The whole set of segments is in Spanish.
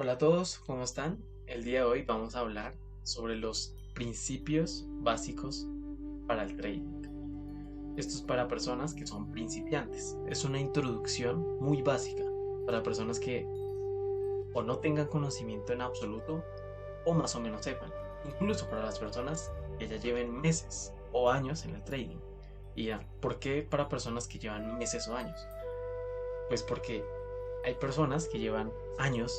Hola a todos, ¿cómo están? El día de hoy vamos a hablar sobre los principios básicos para el trading. Esto es para personas que son principiantes. Es una introducción muy básica para personas que o no tengan conocimiento en absoluto o más o menos sepan. Incluso para las personas que ya lleven meses o años en el trading. Y ya, ¿por qué para personas que llevan meses o años? Pues porque hay personas que llevan años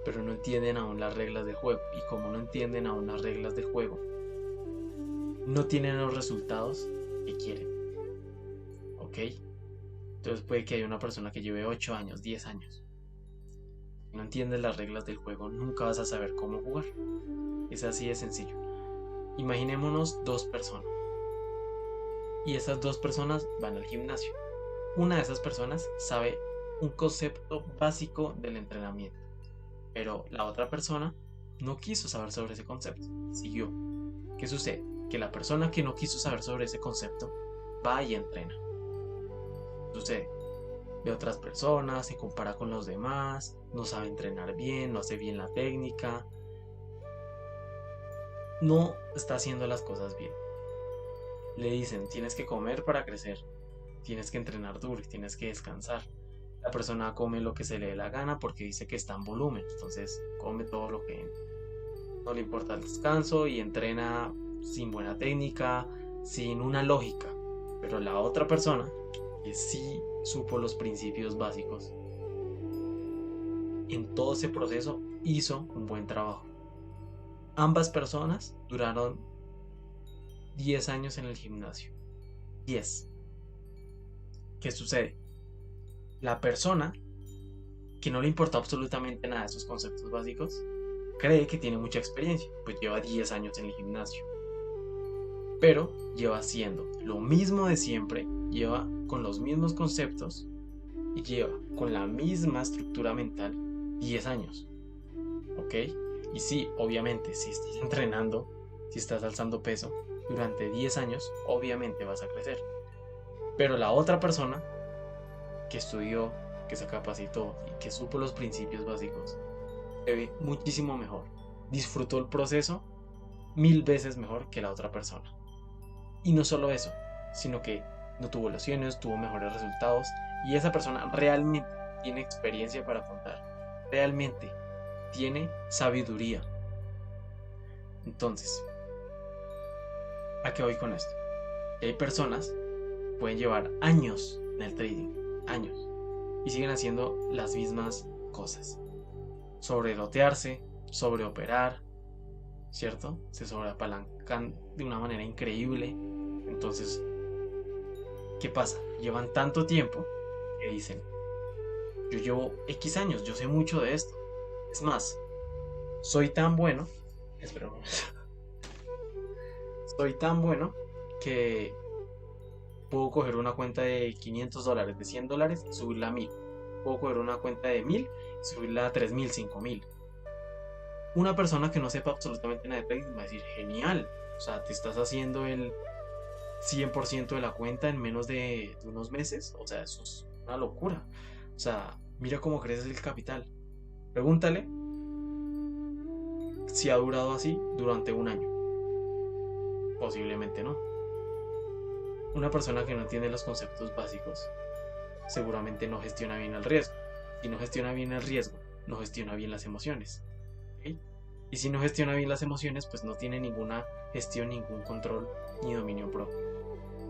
pero no entienden aún las reglas del juego. Y como no entienden aún las reglas del juego, no tienen los resultados que quieren. ¿Ok? Entonces puede que haya una persona que lleve 8 años, 10 años. Si no entiendes las reglas del juego, nunca vas a saber cómo jugar. Es así de sencillo. Imaginémonos dos personas. Y esas dos personas van al gimnasio. Una de esas personas sabe un concepto básico del entrenamiento. Pero la otra persona no quiso saber sobre ese concepto. Siguió. ¿Qué sucede? Que la persona que no quiso saber sobre ese concepto va y entrena. Sucede. Ve a otras personas, se compara con los demás, no sabe entrenar bien, no hace bien la técnica, no está haciendo las cosas bien. Le dicen, tienes que comer para crecer, tienes que entrenar duro y tienes que descansar. La persona come lo que se le dé la gana porque dice que está en volumen, entonces come todo lo que no le importa el descanso y entrena sin buena técnica, sin una lógica. Pero la otra persona, que sí supo los principios básicos, en todo ese proceso hizo un buen trabajo. Ambas personas duraron 10 años en el gimnasio. 10. ¿Qué sucede? La persona que no le importa absolutamente nada de esos conceptos básicos cree que tiene mucha experiencia, pues lleva 10 años en el gimnasio. Pero lleva haciendo lo mismo de siempre, lleva con los mismos conceptos y lleva con la misma estructura mental 10 años. ¿Ok? Y sí, obviamente, si estás entrenando, si estás alzando peso durante 10 años, obviamente vas a crecer. Pero la otra persona que estudió, que se capacitó y que supo los principios básicos, se ve muchísimo mejor. Disfrutó el proceso 1000 veces mejor que la otra persona. Y no solo eso, sino que no tuvo lesiones, tuvo mejores resultados y esa persona realmente tiene experiencia para contar. Realmente tiene sabiduría. Entonces, ¿a qué voy con esto? Que hay personas que pueden llevar años en el trading, años, y siguen haciendo las mismas cosas. Sobrelotearse, sobreoperar, ¿cierto? Se sobreapalancan de una manera increíble. Entonces, ¿qué pasa? Llevan tanto tiempo que dicen, yo llevo X años, yo sé mucho de esto. Es más, soy tan bueno, espera un momento, soy tan bueno que puedo coger una cuenta de $500, de $100 y subirla a 1000. Puedo coger una cuenta de 1000 y subirla a 3000, 5000. Una persona que no sepa absolutamente nada de trading va a decir, genial, o sea, te estás haciendo el 100% de la cuenta en menos de unos meses. O sea, eso es una locura. O sea, mira cómo crece el capital. Pregúntale si ha durado así durante un año. Posiblemente no. Una persona que no tiene los conceptos básicos seguramente no gestiona bien el riesgo. Si no gestiona bien el riesgo, no gestiona bien las emociones. ¿Ok? Y si no gestiona bien las emociones, pues no tiene ninguna gestión, ningún control ni dominio propio.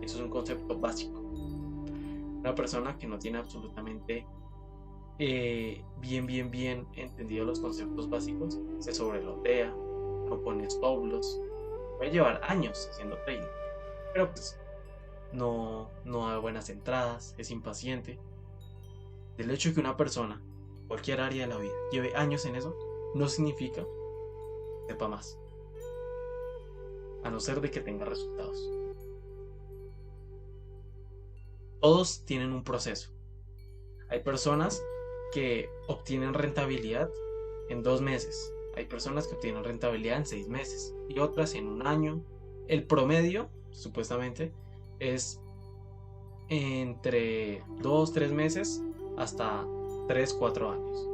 Eso es un concepto básico. Una persona que no tiene absolutamente bien entendido los conceptos básicos se sobrelotea, no pone stop loss, puede llevar años haciendo trading, pero pues no da buenas entradas, es impaciente. Del hecho de que una persona, cualquier área de la vida, lleve años en eso, no significa que sepa más, a no ser de que tenga resultados. Todos tienen un proceso. Hay personas que obtienen rentabilidad en 2 meses. Hay personas que obtienen rentabilidad en 6 meses y otras en un año. El promedio, supuestamente, es entre 2, 3 meses hasta 3, 4 años.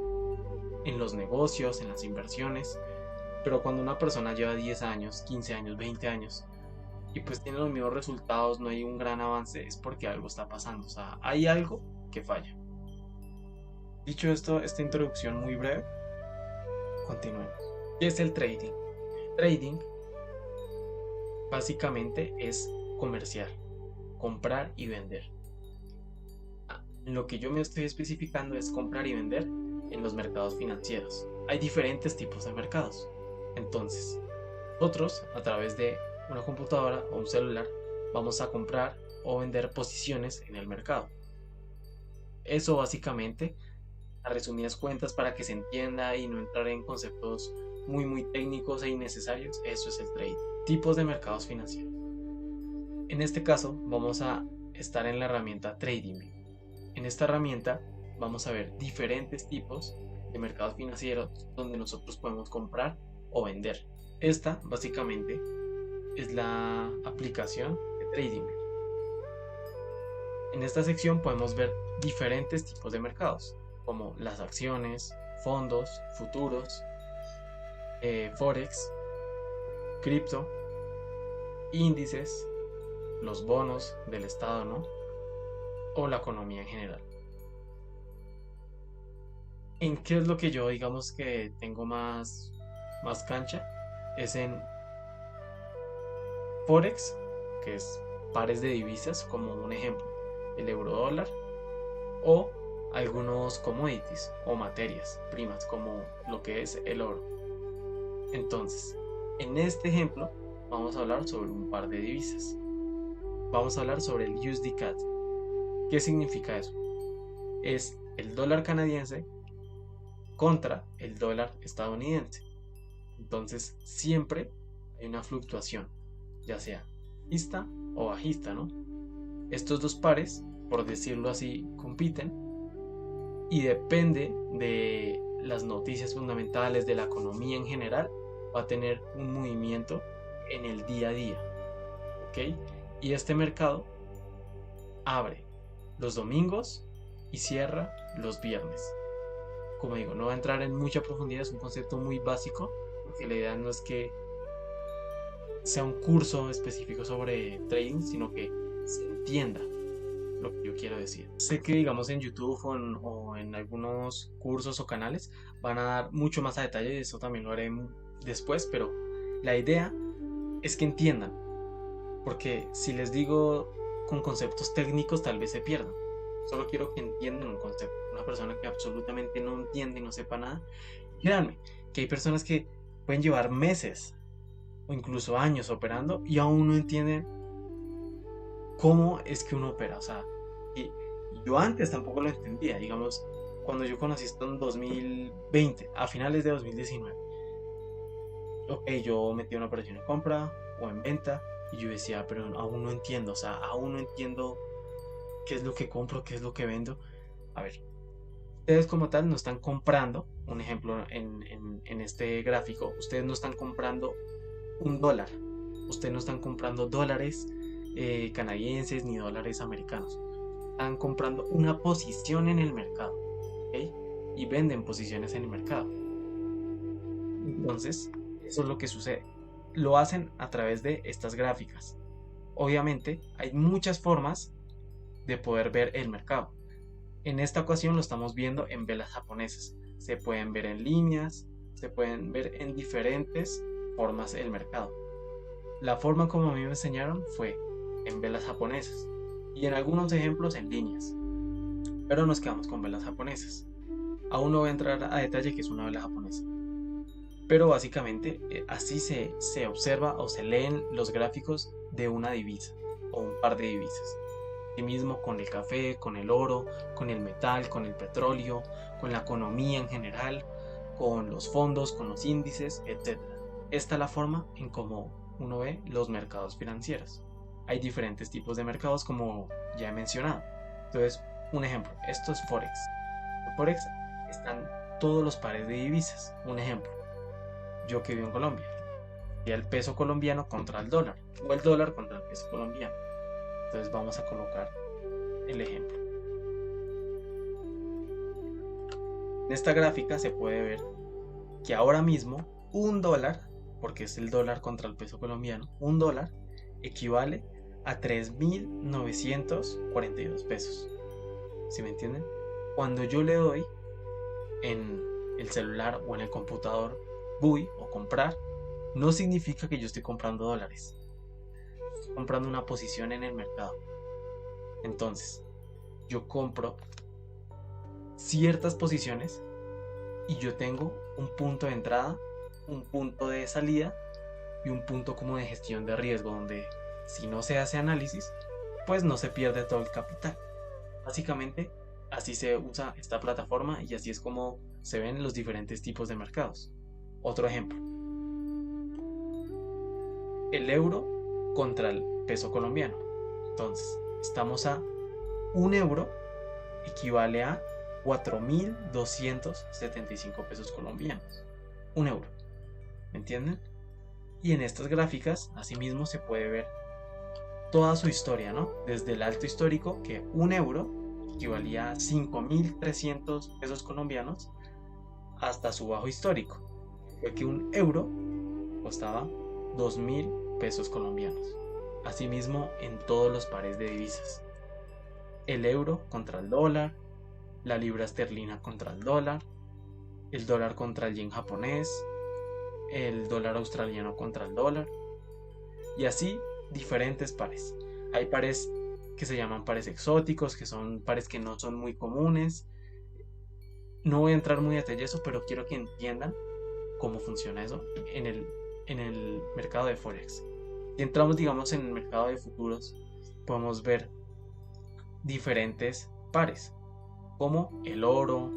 en los negocios, en las inversiones. Pero cuando una persona lleva 10 años, 15 años, 20 años y pues tiene los mismos resultados, no hay un gran avance, es porque algo está pasando, o sea, hay algo que falla. Dicho esto, esta introducción muy breve, continuemos. ¿Qué es el trading? Trading básicamente es comerciar, comprar y vender. Lo que yo me estoy especificando es comprar y vender en los mercados financieros. Hay diferentes tipos de mercados. Entonces, nosotros a través de una computadora o un celular vamos a comprar o vender posiciones en el mercado. Eso básicamente, a resumidas cuentas, para que se entienda y no entrar en conceptos muy técnicos e innecesarios, eso es el trading. Tipos de mercados financieros. En este caso vamos a estar en la herramienta TradingView. En esta herramienta vamos a ver diferentes tipos de mercados financieros donde nosotros podemos comprar o vender. Esta básicamente es la aplicación de TradingView. En esta sección podemos ver diferentes tipos de mercados, como las acciones, fondos, futuros, forex, cripto, índices, los bonos del estado, ¿no? O la economía en general. ¿En qué es lo que yo digamos que tengo más cancha? Es en forex, que es pares de divisas, como un ejemplo, el euro dólar, o algunos commodities o materias primas, como lo que es el oro. Entonces, en este ejemplo vamos a hablar sobre un par de divisas. Vamos a hablar sobre el USD CAD. ¿Qué significa eso? Es el dólar canadiense contra el dólar estadounidense. Entonces siempre hay una fluctuación, ya sea alcista o bajista, ¿no? Estos dos pares, por decirlo así, compiten y depende de las noticias fundamentales de la economía en general, va a tener un movimiento en el día a día, ¿ok? Y este mercado abre los domingos y cierra los viernes. Como digo, no va a entrar en mucha profundidad, es un concepto muy básico, porque la idea no es que sea un curso específico sobre trading, sino que se entienda lo que yo quiero decir. Sé que digamos en YouTube o en algunos cursos o canales van a dar mucho más a detalle, y eso también lo haré después, pero la idea es que entiendan, porque si les digo con conceptos técnicos tal vez se pierdan. Solo quiero que entiendan un concepto. Una persona que absolutamente no entiende y no sepa nada, créanme que hay personas que pueden llevar meses o incluso años operando y aún no entienden cómo es que uno opera. O sea, y yo antes tampoco lo entendía. Digamos, cuando yo conocí esto en 2020, a finales de 2019, ok, yo metí una operación en compra o en venta y yo decía, pero aún no entiendo. O sea, aún no entiendo qué es lo que compro, qué es lo que vendo. A ver, ustedes como tal no están comprando, un ejemplo en este gráfico, ustedes no están comprando un dólar, ustedes no están comprando dólares canadienses ni dólares americanos, están comprando una posición en el mercado, ¿ok? Y venden posiciones en el mercado. Entonces, eso es lo que sucede. Lo hacen a través de estas gráficas. Obviamente, hay muchas formas de poder ver el mercado. En esta ocasión lo estamos viendo en velas japonesas. Se pueden ver en líneas, se pueden ver en diferentes formas el mercado. La forma como a mí me enseñaron fue en velas japonesas y en algunos ejemplos en líneas, pero nos quedamos con velas japonesas. Aún no voy a entrar a detalle que es una vela japonesa, pero básicamente así se observa o se leen los gráficos de una divisa o un par de divisas. Mismo con el café, con el oro, con el metal, con el petróleo, con la economía en general, con los fondos, con los índices, etc. Esta es la forma en cómo uno ve los mercados financieros. Hay diferentes tipos de mercados como ya he mencionado. Entonces, un ejemplo, esto es Forex. En Forex están todos los pares de divisas. Un ejemplo, yo que vivo en Colombia, y el peso colombiano contra el dólar, o el dólar contra el peso colombiano. Entonces vamos a colocar el ejemplo. En esta gráfica se puede ver que ahora mismo un dólar, porque es el dólar contra el peso colombiano, un dólar equivale a 3.942 pesos. ¿Sí me entienden? Cuando yo le doy en el celular o en el computador buy o comprar, no significa que yo estoy comprando dólares. Estoy comprando una posición en el mercado. Entonces, yo compro ciertas posiciones y yo tengo un punto de entrada, un punto de salida y un punto como de gestión de riesgo, donde si no se hace análisis, pues no se pierde todo el capital. Básicamente, así se usa esta plataforma y así es como se ven los diferentes tipos de mercados. Otro ejemplo, el euro contra el peso colombiano. Entonces, estamos a un euro equivale a 4.275 pesos colombianos. Un euro. ¿Me entienden? Y en estas gráficas, asimismo, se puede ver toda su historia, ¿no? Desde el alto histórico, que un euro equivalía a 5.300 pesos colombianos, hasta su bajo histórico, fue que un euro costaba 2.000 pesos colombianos. Asimismo, en todos los pares de divisas. El euro contra el dólar, la libra esterlina contra el dólar contra el yen japonés, el dólar australiano contra el dólar, y así diferentes pares. Hay pares que se llaman pares exóticos, que son pares que no son muy comunes. No voy a entrar muy a detalle eso, pero quiero que entiendan cómo funciona eso en el mercado de Forex. Si entramos, digamos, en el mercado de futuros, podemos ver diferentes pares, como el oro,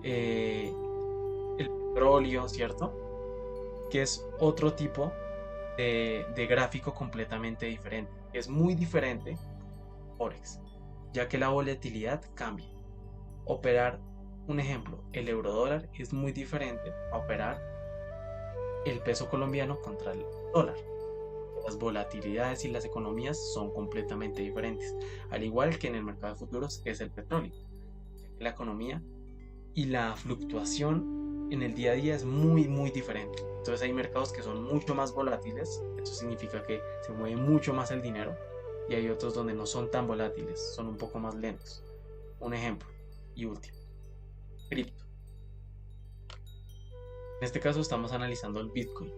el petróleo, ¿cierto? Que es otro tipo de gráfico completamente diferente. Es muy diferente Forex, ya que la volatilidad cambia. Operar, un ejemplo, el euro dólar es muy diferente a operar el peso colombiano contra el dólar. Las volatilidades y las economías son completamente diferentes, al igual que en el mercado de futuros es el petróleo. La economía y la fluctuación en el día a día es muy diferente. Entonces hay mercados que son mucho más volátiles, eso significa que se mueve mucho más el dinero, y hay otros donde no son tan volátiles, son un poco más lentos. Un ejemplo y último, cripto. En este caso estamos analizando el Bitcoin.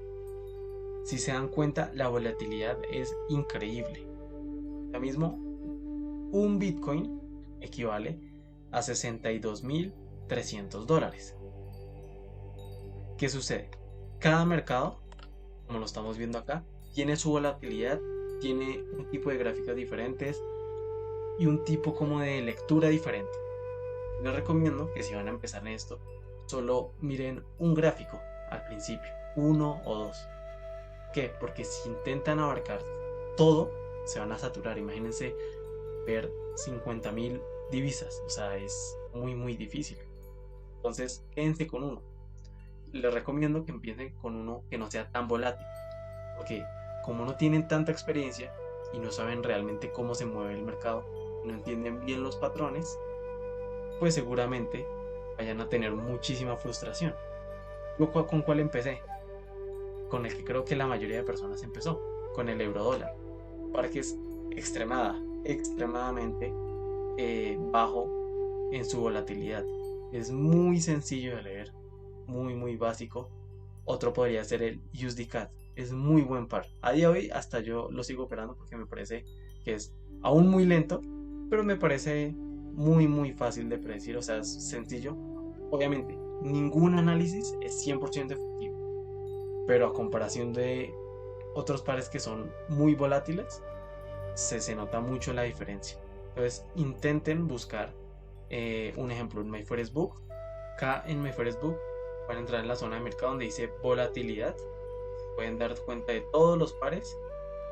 Si se dan cuenta, la volatilidad es increíble. Ahora mismo, un Bitcoin equivale a 62.300 dólares. ¿Qué sucede? Cada mercado, como lo estamos viendo acá, tiene su volatilidad, tiene un tipo de gráficas diferentes y un tipo como de lectura diferente. Les recomiendo que si van a empezar en esto, solo miren un gráfico al principio, uno o dos. ¿Por qué? Porque si intentan abarcar todo, se van a saturar. Imagínense ver 50.000 divisas, o sea, es muy difícil. Entonces, quédense con uno. Les recomiendo que empiecen con uno que no sea tan volátil, porque como no tienen tanta experiencia y no saben realmente cómo se mueve el mercado, no entienden bien los patrones, pues seguramente vayan a tener muchísima frustración. ¿Yo con cuál empecé? Con el que creo que la mayoría de personas empezó, con el euro dólar, para que es extremadamente bajo en su volatilidad. Es muy sencillo de leer, muy básico. Otro podría ser el USD-CAD, es muy buen par. A día de hoy hasta yo lo sigo operando porque me parece que es aún muy lento, pero me parece muy fácil de predecir, o sea, es sencillo. Obviamente, ningún análisis es 100% efectivo, pero a comparación de otros pares que son muy volátiles, se nota mucho la diferencia. Entonces, intenten buscar un ejemplo en MyForexBook. Acá en MyForexBook van a entrar en la zona de mercado donde dice volatilidad. Pueden dar cuenta de todos los pares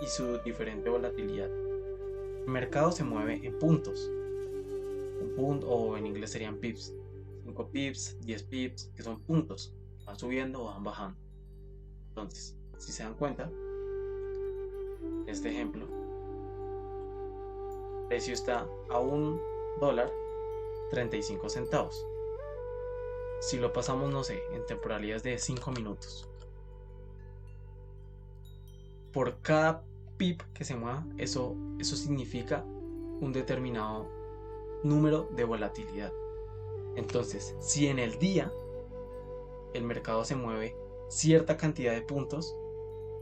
y su diferente volatilidad. El mercado se mueve en puntos. Un punto, o en inglés serían pips. 5 pips, 10 pips, que son puntos. Van subiendo o van bajando. Entonces, si se dan cuenta, este ejemplo, el precio está a $1.35. si lo pasamos, no sé, en temporalidades de 5 minutos, por cada pip que se mueva, eso significa un determinado número de volatilidad. Entonces, si en el día el mercado se mueve cierta cantidad de puntos,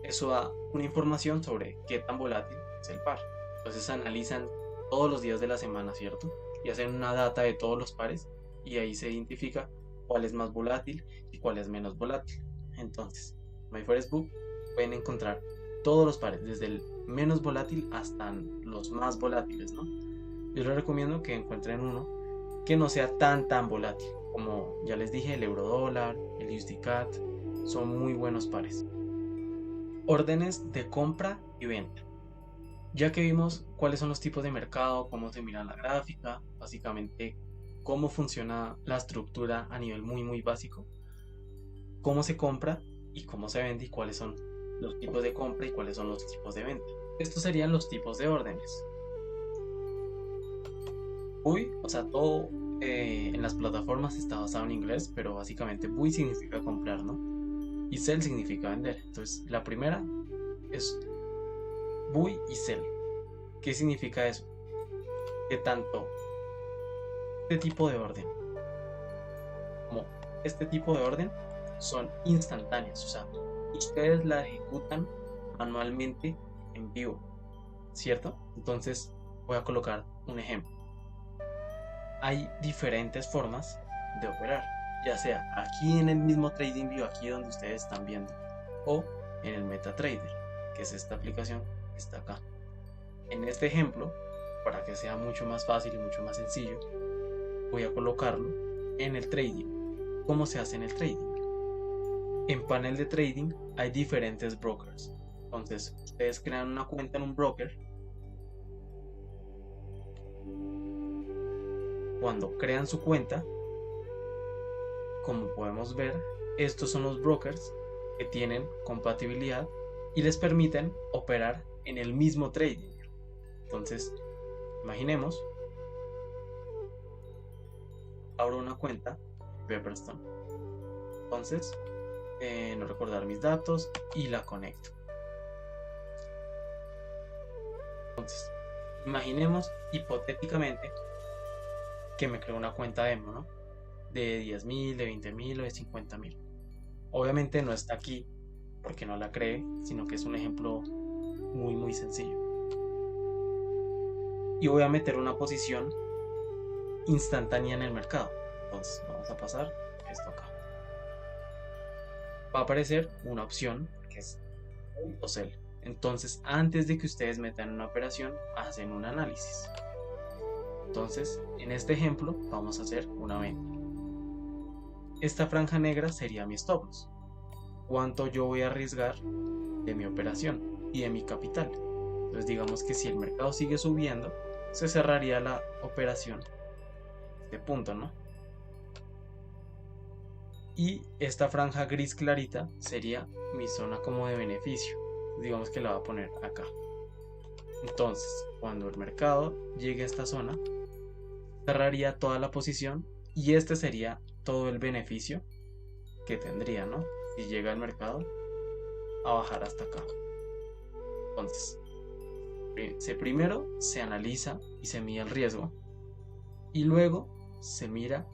eso da una información sobre qué tan volátil es el par. Entonces analizan todos los días de la semana, ¿cierto? Y hacen una data de todos los pares y ahí se identifica cuál es más volátil y cuál es menos volátil. Entonces, en MyForexBook pueden encontrar todos los pares, desde el menos volátil hasta los más volátiles, ¿no? Yo les recomiendo que encuentren uno que no sea tan volátil. Como ya les dije, el euro dólar, el USD CAD, son muy buenos pares. Órdenes de compra y venta. Ya que vimos cuáles son los tipos de mercado, cómo se mira la gráfica, básicamente cómo funciona la estructura a nivel muy básico, cómo se compra y cómo se vende y cuáles son los tipos de compra y cuáles son los tipos de venta. Estos serían los tipos de órdenes. Buy, o sea, todo en las plataformas está basado en inglés, pero básicamente buy significa comprar, ¿no? Y sell significa vender. Entonces, la primera es buy y sell. ¿Qué significa eso? Que tanto este tipo de orden como este tipo de orden son instantáneas, o sea, ustedes la ejecutan manualmente en vivo, ¿cierto? Entonces voy a colocar un ejemplo. Hay diferentes formas de operar, ya sea aquí en el mismo TradingView, aquí donde ustedes están viendo, o en el MetaTrader, que es esta aplicación que está acá. En este ejemplo, para que sea mucho más fácil y mucho más sencillo, voy a colocarlo en el trading. ¿Cómo se hace en el trading? En panel de trading hay diferentes brokers. Entonces, ustedes crean una cuenta en un broker. Cuando crean su cuenta, como podemos ver, estos son los brokers que tienen compatibilidad y les permiten operar en el mismo trading. Entonces, imaginemos, abro una cuenta Pepperstone. Entonces, no recordar mis datos y la conecto. Entonces, imaginemos hipotéticamente que me creo una cuenta demo, ¿no? De 10.000, de 20.000 o de 50.000. Obviamente no está aquí porque no la creé, sino que es un ejemplo muy sencillo. Y voy a meter una posición instantánea en el mercado. Entonces vamos a pasar esto acá. Va a aparecer una opción que es buy o sell. Entonces, antes de que ustedes metan una operación, hacen un análisis. Entonces, en este ejemplo, vamos a hacer una venta. Esta franja negra sería mi stop loss. ¿Cuánto yo voy a arriesgar de mi operación y de mi capital? Entonces, digamos que si el mercado sigue subiendo, se cerraría la operación de punto, ¿no? Y esta franja gris clarita sería mi zona como de beneficio. Digamos que la voy a poner acá. Entonces, cuando el mercado llegue a esta zona, cerraría toda la posición y este sería todo el beneficio que tendría, ¿no? Si llega el mercado a bajar hasta acá. Entonces, primero se analiza y se mide el riesgo y luego se mira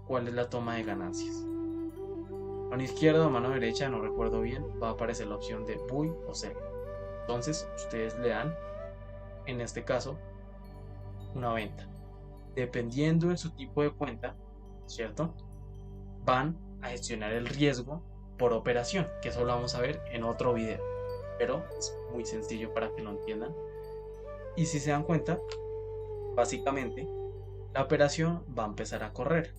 cuál es la toma de ganancias. Mano izquierda o mano derecha, no recuerdo bien, va a aparecer la opción de buy o sell. Entonces ustedes le dan, en este caso, una venta. Dependiendo de su tipo de cuenta, ¿cierto? Van a gestionar el riesgo por operación, que eso lo vamos a ver en otro video, pero es muy sencillo para que lo entiendan. Y si se dan cuenta, básicamente la operación va a empezar a correr.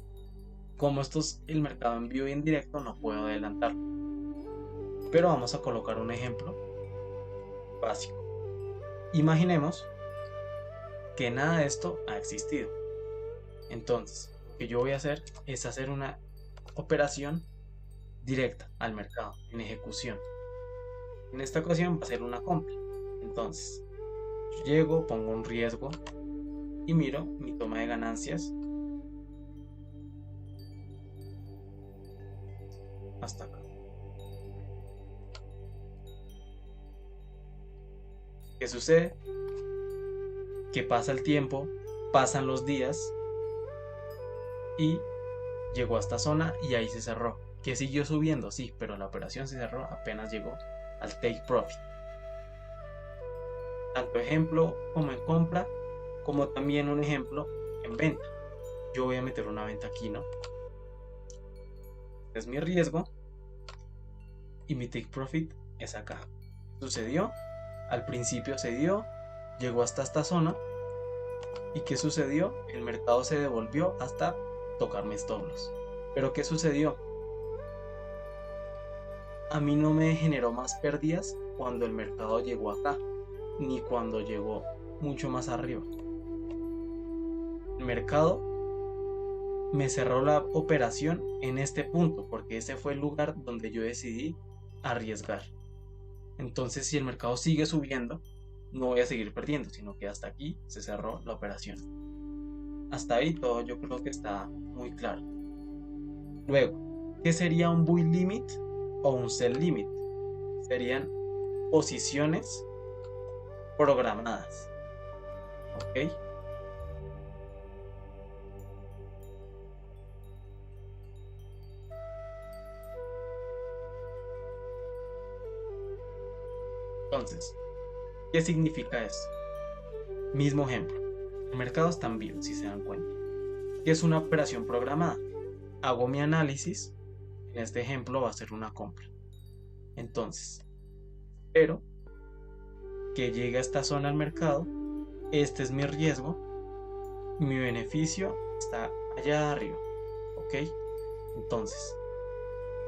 Como esto es el mercado en vivo y en directo, no puedo adelantarlo, pero vamos a colocar un ejemplo básico. Imaginemos que nada de esto ha existido. Entonces, lo que yo voy a hacer es hacer una operación directa al mercado, en ejecución. En esta ocasión va a ser una compra. Entonces, yo llego, pongo un riesgo y miro mi toma de ganancias hasta acá. ¿Qué sucede? Que pasa el tiempo, pasan los días y llegó a esta zona y ahí se cerró. Que siguió subiendo, sí, pero la operación se cerró apenas llegó al take profit. Tanto ejemplo como en compra, como también un ejemplo en venta. Yo voy a meter una venta aquí, ¿no? Es mi riesgo y mi take profit es acá. Sucedió, al principio se dio, llegó hasta esta zona. ¿Y qué sucedió? El mercado se devolvió hasta tocar mis stop loss. Pero ¿qué sucedió? A mí no me generó más pérdidas cuando el mercado llegó acá, ni cuando llegó mucho más arriba. El mercado me cerró la operación en este punto, porque ese fue el lugar donde yo decidí arriesgar. Entonces, si el mercado sigue subiendo, no voy a seguir perdiendo, sino que hasta aquí se cerró la operación. Hasta ahí todo yo creo que está muy claro. Luego, ¿qué sería un buy limit o un sell limit? Serían posiciones programadas. ¿Ok? Entonces, ¿qué significa esto? Mismo ejemplo. El mercado está en vivo, si se dan cuenta. ¿Qué es una operación programada? Hago mi análisis. En este ejemplo va a ser una compra. Entonces, espero que llegue a esta zona al mercado. Este es mi riesgo. Mi beneficio está allá arriba. ¿Ok? Entonces,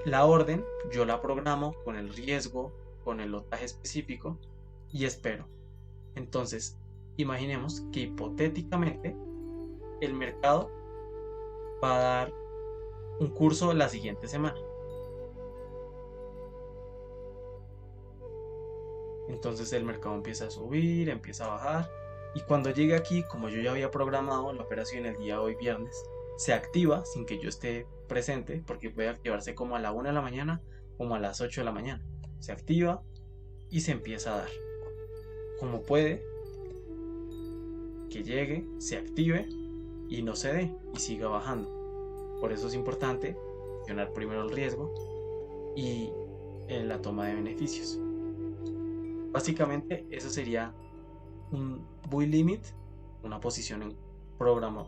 la orden yo la programo con el riesgo, con el lotaje específico y espero. Entonces, imaginemos que hipotéticamente el mercado va a dar un curso la siguiente semana. Entonces el mercado empieza a subir, empieza a bajar y cuando llegue aquí, como yo ya había programado la operación el día de hoy viernes, se activa sin que yo esté presente porque puede activarse como a la 1 de la mañana como a las 8 de la mañana. Se activa y se empieza a dar. Como puede que llegue, se active y no se dé y siga bajando. Por eso es importante gestionar primero el riesgo y la toma de beneficios. Básicamente eso sería un buy limit, una posición en programa,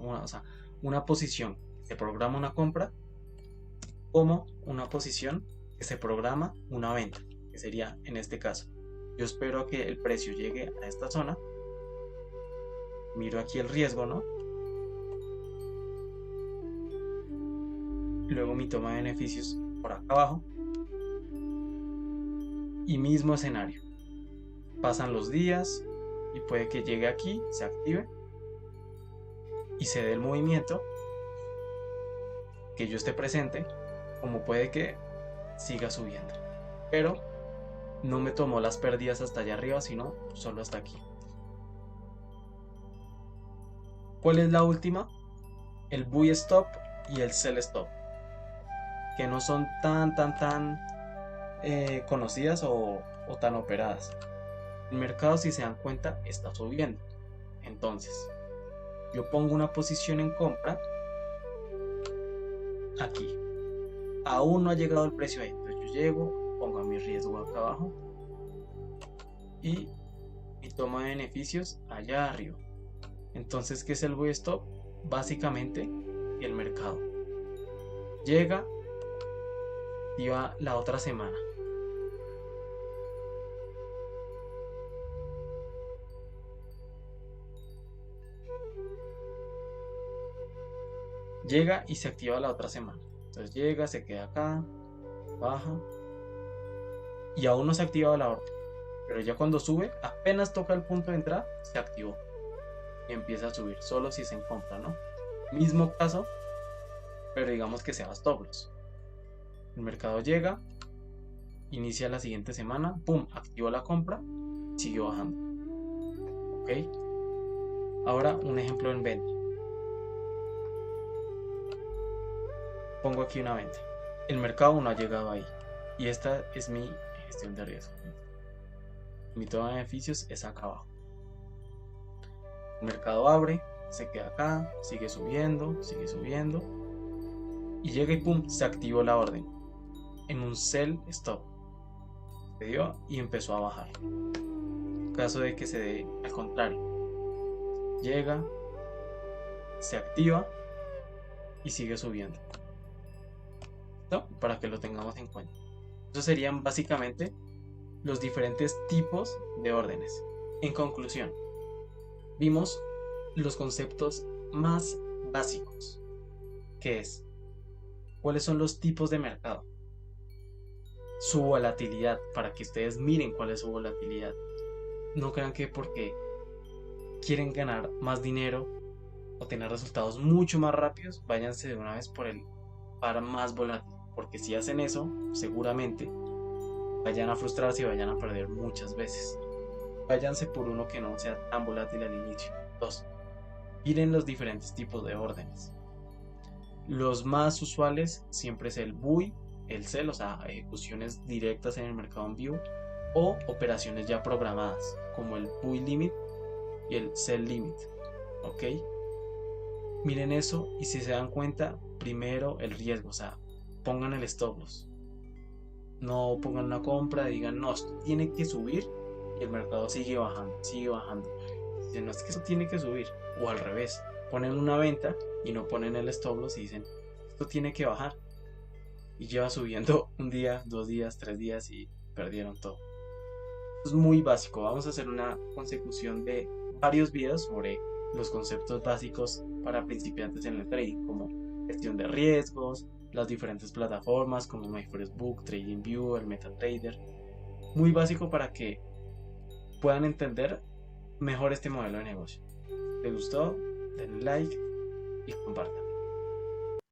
una posición que se programa una compra, como una posición que se programa una venta, que sería en este caso. Yo espero que el precio llegue a esta zona, miro aquí el riesgo, ¿no? Luego mi toma de beneficios por acá abajo y mismo escenario. Pasan los días y puede que llegue aquí, se active y se dé el movimiento, que yo esté presente, como puede que siga subiendo. Pero no me tomó las pérdidas hasta allá arriba, sino solo hasta aquí. ¿Cuál es la última? El buy stop y el sell stop, que no son tan conocidas o tan operadas. El mercado, si se dan cuenta, está subiendo. Entonces, yo pongo una posición en compra aquí. Aún no ha llegado el precio ahí. Entonces yo llego, pongo mi riesgo acá abajo y mi toma de beneficios allá arriba. Entonces, ¿qué es el buy stop? Básicamente, el mercado llega y va la otra semana. Llega y se activa la otra semana. Entonces llega, se queda acá, baja y aún no se ha activado la orden. Pero ya cuando sube, apenas toca el punto de entrada, se activó y empieza a subir, solo si se en compra, ¿no? Mismo caso, pero digamos que sea stop loss. El mercado llega, inicia la siguiente semana, pum, activó la compra, siguió bajando. ¿Ok? Ahora un ejemplo en venta. Pongo aquí una venta. El mercado no ha llegado ahí y esta es mi gestión de riesgo. Mi toma de beneficios es acá abajo. El mercado abre, se queda acá, sigue subiendo y llega y pum, se activó la orden en un sell stop. Se dio y empezó a bajar. En caso de que se dé al contrario, llega, se activa y sigue subiendo. ¿No? Para que lo tengamos en cuenta. Esos serían básicamente los diferentes tipos de órdenes. En conclusión, vimos los conceptos más básicos, que es cuáles son los tipos de mercado, su volatilidad, para que ustedes miren cuál es su volatilidad. No crean que porque quieren ganar más dinero o tener resultados mucho más rápidos, váyanse de una vez por el par más volátil, porque si hacen eso, seguramente vayan a frustrarse y vayan a perder muchas veces. Váyanse por uno que no sea tan volátil al inicio. 2. Miren los diferentes tipos de órdenes. Los más usuales siempre es el buy, el sell, o sea, ejecuciones directas en el mercado en vivo, o operaciones ya programadas, como el buy limit y el sell limit. ¿Ok? Miren eso y si se dan cuenta, primero el riesgo, o sea, pongan el stop loss. No pongan una compra y digan, no, esto tiene que subir y el mercado sigue bajando, sigue bajando. Dicen, no, es que eso tiene que subir. O al revés, ponen una venta y no ponen el stop loss y dicen, esto tiene que bajar. Y lleva subiendo un día, 2 días, 3 días y perdieron todo. Esto es muy básico. Vamos a hacer una consecución de varios videos sobre los conceptos básicos para principiantes en el trading, como gestión de riesgos, las diferentes plataformas como MyFirstBook, TradingView, el MetaTrader. Muy básico para que puedan entender mejor este modelo de negocio. ¿Les gustó? Denle like y compartan.